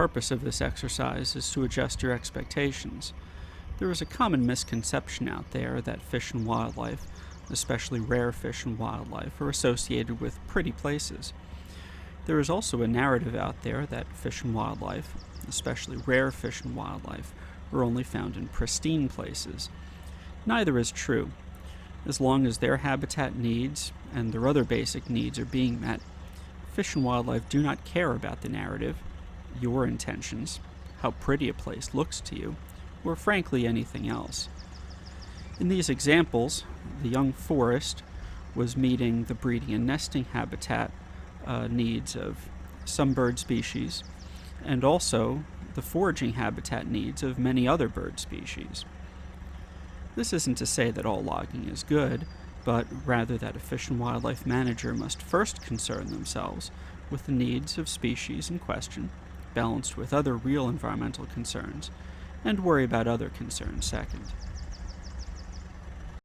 purpose of this exercise is to adjust your expectations. There is a common misconception out there that fish and wildlife, especially rare fish and wildlife, are associated with pretty places. There is also a narrative out there that fish and wildlife, especially rare fish and wildlife, are only found in pristine places. Neither is true. As long as their habitat needs and their other basic needs are being met, fish and wildlife do not care about the narrative, your intentions, how pretty a place looks to you, or frankly anything else. In these examples, the young forest was meeting the breeding and nesting habitat needs of some bird species, and also the foraging habitat needs of many other bird species. This isn't to say that all logging is good, but rather that a fish and wildlife manager must first concern themselves with the needs of species in question, balanced with other real environmental concerns, and worry about other concerns second.